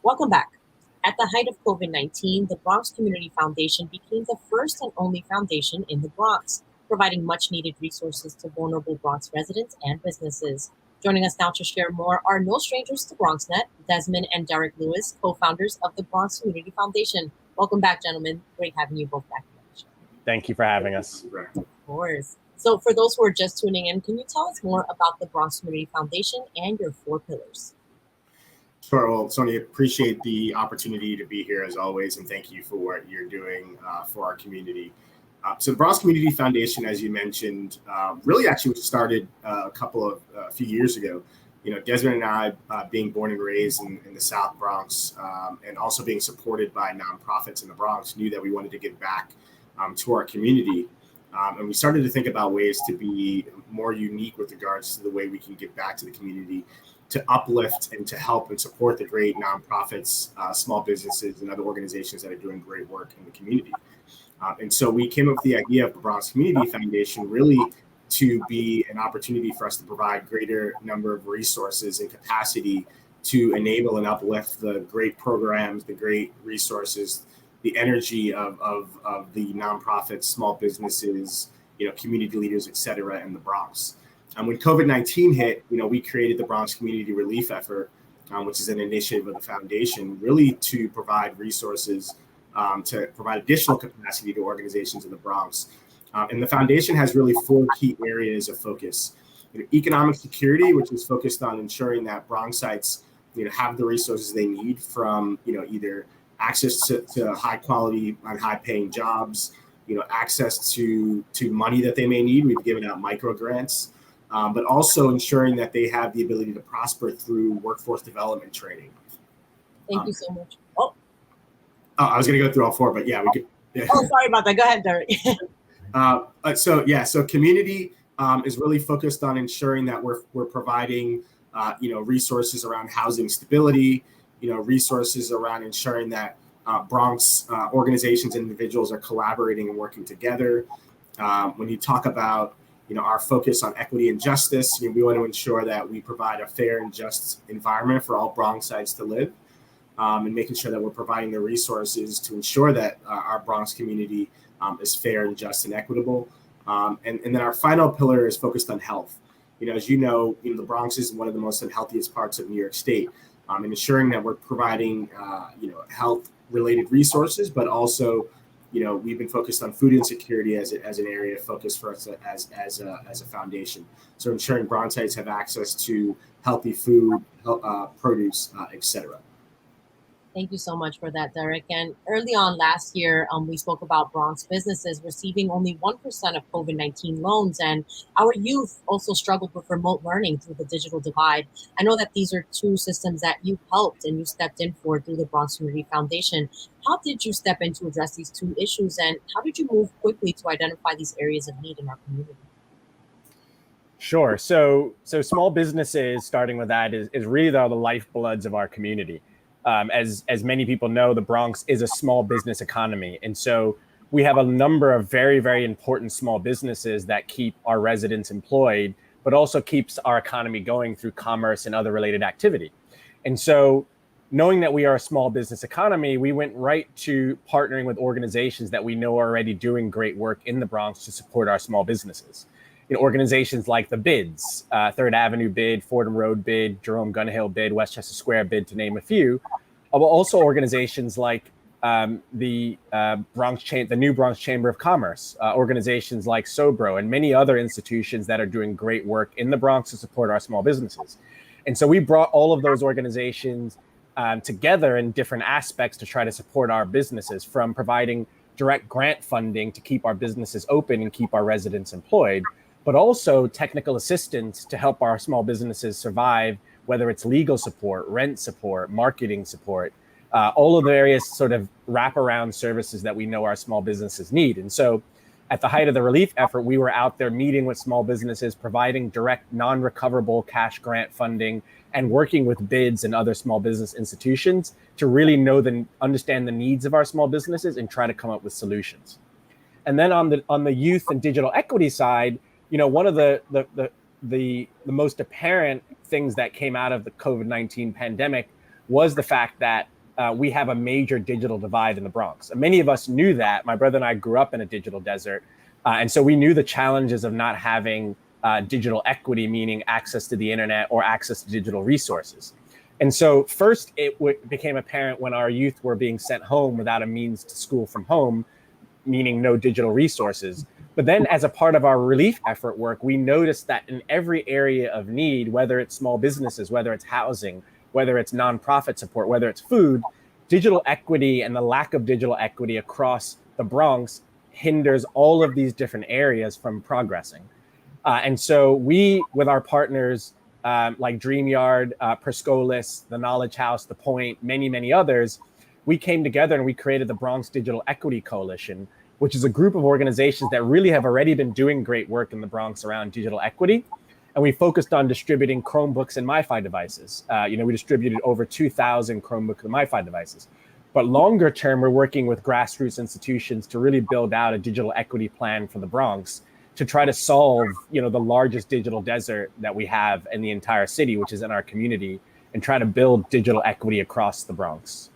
Welcome back. At the height of COVID-19, the Bronx Community Foundation became the first and only foundation in the Bronx, providing much needed resources to vulnerable Bronx residents and businesses. Joining us now to share more are no strangers to BronxNet, Desmon and Derrick Lewis, co-founders of the Bronx Community Foundation. Welcome back, gentlemen. Great having you both back on the show. Thank you for having us. Of course. So for those who are just tuning in, can you tell us more about the Bronx Community Foundation and your 4 pillars? Sure. Well, Sonyi, appreciate the opportunity to be here as always, and thank you for what you're doing for our community. So the Bronx Community Foundation, as you mentioned, really actually started a few years ago. You know, Desmond and I, being born and raised in the South Bronx, and also being supported by nonprofits in the Bronx, knew that we wanted to give back to our community. And we started to think about ways to be more unique with regards to the way we can give back to the community, to uplift and to help and support the great nonprofits, small businesses, and other organizations that are doing great work in the community. And so we came up with the idea of the Bronx Community Foundation really to be an opportunity for us to provide greater number of resources and capacity to enable and uplift the great programs, the great resources, the energy of the nonprofits, small businesses, community leaders, et cetera, in the Bronx. And when COVID-19 hit, we created the Bronx Community Relief Effort, which is an initiative of the foundation, really to provide resources, to provide additional capacity to organizations in the Bronx. And the foundation has really 4 key areas of focus. Economic security, which is focused on ensuring that Bronxites, have the resources they need from, either access to high quality and high paying jobs, access to money that they may need. We've given out micro grants. But also ensuring that they have the ability to prosper through workforce development training. Thank you so much. I was going to go through all 4, but yeah, we could. Yeah. Oh, sorry about that. Go ahead, Derrick. So community is really focused on ensuring that we're providing, resources around housing stability, resources around ensuring that Bronx organizations and individuals are collaborating and working together. When you talk about our focus on equity and justice, we want to ensure that we provide a fair and just environment for all Bronxites to live, and making sure that we're providing the resources to ensure that our Bronx community is fair and just and equitable. And then our final pillar is focused on health. As you know, the Bronx is one of the most unhealthiest parts of New York State, and ensuring that we're providing, health-related resources, but also we've been focused on food insecurity as an area of focus for us as a foundation. So ensuring Bronxites have access to healthy food, produce, et cetera. Thank you so much for that, Derrick. And early on last year, we spoke about Bronx businesses receiving only 1% of COVID-19 loans. And our youth also struggled with remote learning through the digital divide. I know that these are 2 systems that you helped and you stepped in for through the Bronx Community Foundation. How did you step in to address these 2 issues? And how did you move quickly to identify these areas of need in our community? Sure. So small businesses, starting with that, is really the lifebloods of our community. As many people know, the Bronx is a small business economy. And so we have a number of very, very important small businesses that keep our residents employed, but also keeps our economy going through commerce and other related activity. And so knowing that we are a small business economy, we went right to partnering with organizations that we know are already doing great work in the Bronx to support our small businesses. Organizations like the BIDs, 3rd Avenue BID, Fordham Road BID, Jerome Gunhill BID, Westchester Square BID, to name a few, but also organizations like the new Bronx Chamber of Commerce, organizations like Sobro, and many other institutions that are doing great work in the Bronx to support our small businesses. And so we brought all of those organizations together in different aspects to try to support our businesses, from providing direct grant funding to keep our businesses open and keep our residents employed, but also technical assistance to help our small businesses survive, whether it's legal support, rent support, marketing support, all of the various sort of wraparound services that we know our small businesses need. And so at the height of the relief effort, we were out there meeting with small businesses, providing direct non-recoverable cash grant funding, and working with BIDs and other small business institutions to really understand the needs of our small businesses and try to come up with solutions. And then on the youth and digital equity side, one of the most apparent things that came out of the COVID-19 pandemic was the fact that we have a major digital divide in the Bronx. And many of us knew that. My brother and I grew up in a digital desert. And so we knew the challenges of not having digital equity, meaning access to the internet or access to digital resources. And so first, it became apparent when our youth were being sent home without a means to school from home, meaning no digital resources. But then as a part of our relief effort work, we noticed that in every area of need, whether it's small businesses, whether it's housing, whether it's nonprofit support, whether it's food, digital equity and the lack of digital equity across the Bronx hinders all of these different areas from progressing. And so we, with our partners like DreamYard, Perscolis, the Knowledge House, The Point, many, many others, we came together and we created the Bronx Digital Equity Coalition, which is a group of organizations that really have already been doing great work in the Bronx around digital equity. And we focused on distributing Chromebooks and MiFi devices. We distributed over 2,000 Chromebook and MiFi devices. But longer term, we're working with grassroots institutions to really build out a digital equity plan for the Bronx to try to solve, the largest digital desert that we have in the entire city, which is in our community, and try to build digital equity across the Bronx.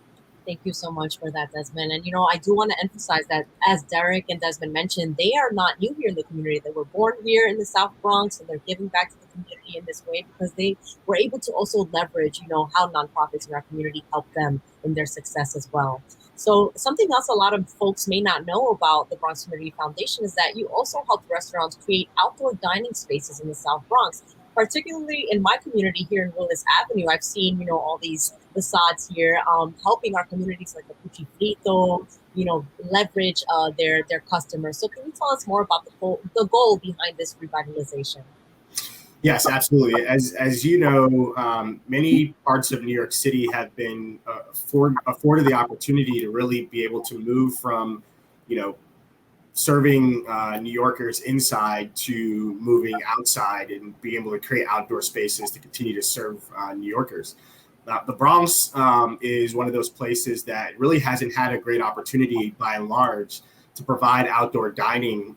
Thank you so much for that, Desmond. And, I do want to emphasize that, as Derrick and Desmond mentioned, they are not new here in the community. They were born here in the South Bronx, and they're giving back to the community in this way because they were able to also leverage, how nonprofits in our community help them in their success as well. So something else a lot of folks may not know about the Bronx Community Foundation is that you also help restaurants create outdoor dining spaces in the South Bronx. Particularly in my community here in Willis Avenue, I've seen, all these facades here helping our communities like the Puchi Frito, leverage their customers. So can you tell us more about the goal behind this revitalization? Yes, absolutely. As you know, many parts of New York City have been afforded the opportunity to really be able to move from, serving New Yorkers inside to moving outside and being able to create outdoor spaces to continue to serve New Yorkers. The Bronx is one of those places that really hasn't had a great opportunity by and large to provide outdoor dining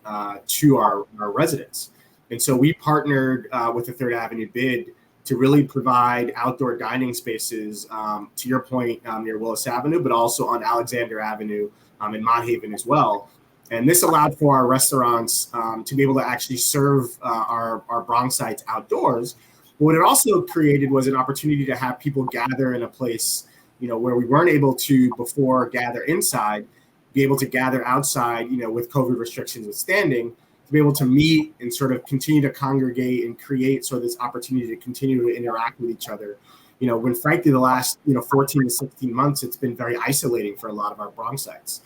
to our residents. And so we partnered with the Third Avenue Bid to really provide outdoor dining spaces, to your point, near Willis Avenue, but also on Alexander Avenue in Mott Haven as well. And this allowed for our restaurants to be able to actually serve our Bronxites outdoors. But what it also created was an opportunity to have people gather in a place, where we weren't able to before gather inside, be able to gather outside, with COVID restrictions withstanding, to be able to meet and sort of continue to congregate and create sort of this opportunity to continue to interact with each other. When frankly the last 14 to 16 months, it's been very isolating for a lot of our Bronxites.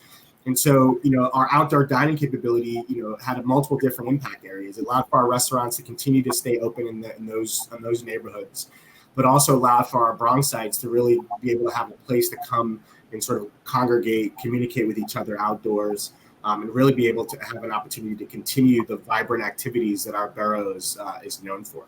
And so, our outdoor dining capability, had multiple different impact areas. It allowed for our restaurants to continue to stay open in those neighborhoods, but also allowed for our Bronxites to really be able to have a place to come and sort of congregate, communicate with each other outdoors, and really be able to have an opportunity to continue the vibrant activities that our borough is known for.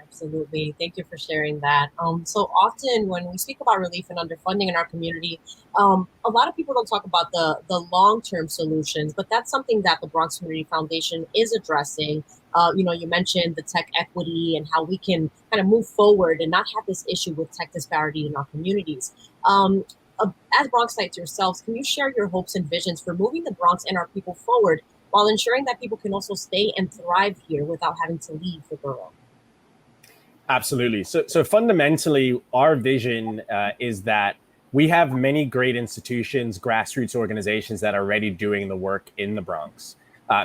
Absolutely. Thank you for sharing that. So often when we speak about relief and underfunding in our community, a lot of people don't talk about the long-term solutions, but that's something that the Bronx Community Foundation is addressing. You mentioned the tech equity and how we can kind of move forward and not have this issue with tech disparity in our communities. As Bronxites yourselves, can you share your hopes and visions for moving the Bronx and our people forward while ensuring that people can also stay and thrive here without having to leave the borough? Absolutely. So fundamentally, our vision is that we have many great institutions, grassroots organizations that are already doing the work in the Bronx.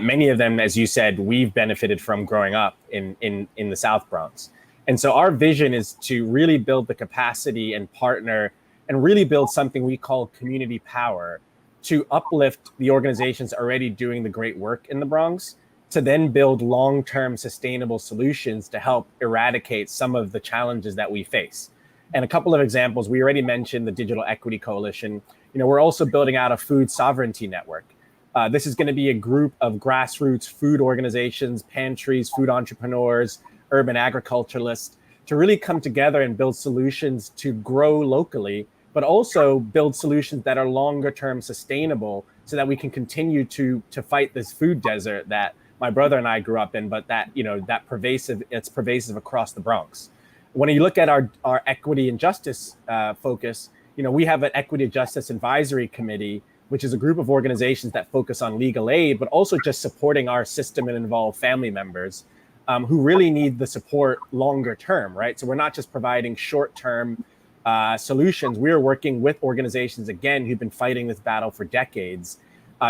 Many of them, as you said, we've benefited from growing up in the South Bronx. And so our vision is to really build the capacity and partner and really build something we call community power to uplift the organizations already doing the great work in the Bronx, to then build long-term sustainable solutions to help eradicate some of the challenges that we face. And a couple of examples, we already mentioned the Digital Equity Coalition. We're also building out a food sovereignty network. This is going to be a group of grassroots food organizations, pantries, food entrepreneurs, urban agriculturalists, to really come together and build solutions to grow locally, but also build solutions that are longer-term sustainable so that we can continue to fight this food desert that my brother and I grew up in, but that, it's pervasive across the Bronx. When you look at our equity and justice focus, we have an equity and justice advisory committee, which is a group of organizations that focus on legal aid, but also just supporting our system and involved family members who really need the support longer term, right? So we're not just providing short-term solutions. We are working with organizations, again, who've been fighting this battle for decades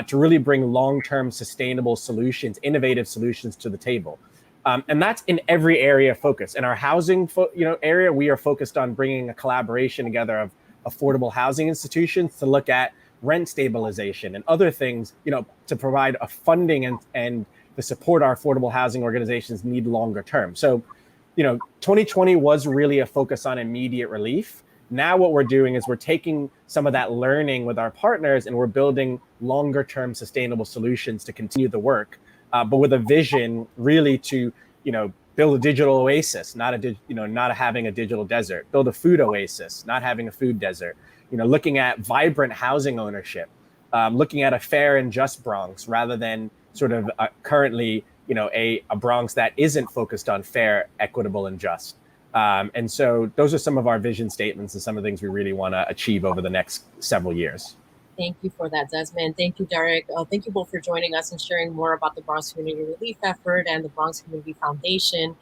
to really bring long-term sustainable solutions, innovative solutions to the table. And that's in every area of focus. In our housing area, we are focused on bringing a collaboration together of affordable housing institutions to look at rent stabilization and other things, to provide a funding and the support our affordable housing organizations need longer term. So, 2020 was really a focus on immediate relief. Now what we're doing is we're taking some of that learning with our partners and we're building longer term sustainable solutions to continue the work, but with a vision really to, build a digital oasis, not having a digital desert, build a food oasis, not having a food desert, looking at vibrant housing ownership, looking at a fair and just Bronx rather than sort of currently, a Bronx that isn't focused on fair, equitable, and just. And so those are some of our vision statements and some of the things we really want to achieve over the next several years. Thank you for that, Desmond. Thank you, Derrick. Thank you both for joining us and sharing more about the Bronx Community Relief Effort and the Bronx Community Foundation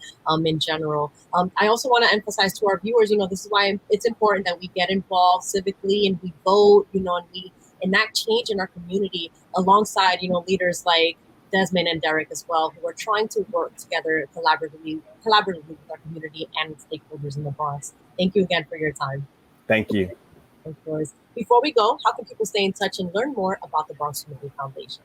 in general. I also want to emphasize to our viewers, this is why it's important that we get involved civically and we vote, and we enact change in our community alongside, leaders like Desmond and Derrick as well, who are trying to work together collaboratively with our community and stakeholders in the Bronx. Thank you again for your time. Thank you. Of course. Before we go, how can people stay in touch and learn more about the Bronx Community Foundation?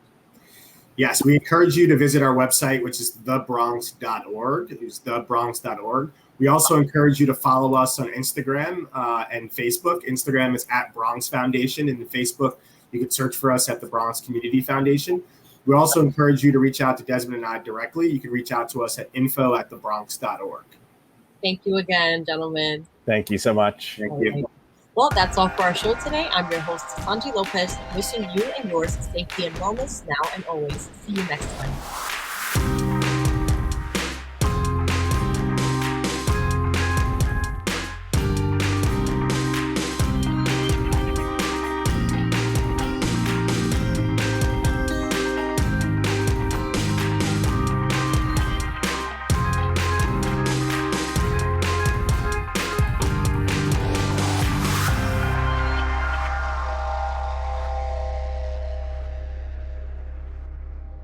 Yes, we encourage you to visit our website, which is thebronx.org. It's thebronx.org. We also encourage you to follow us on Instagram and Facebook. Instagram is @Bronx Foundation, and in Facebook, you can search for us at the Bronx Community Foundation. We also encourage you to reach out to Desmond and I directly. You can reach out to us at info@thebronx.org. Thank you again, gentlemen. Thank you so much. Thank you. Well, that's all for our show today. I'm your host, Sonyi Lopez, wishing you and yours safety and wellness now and always. See you next time.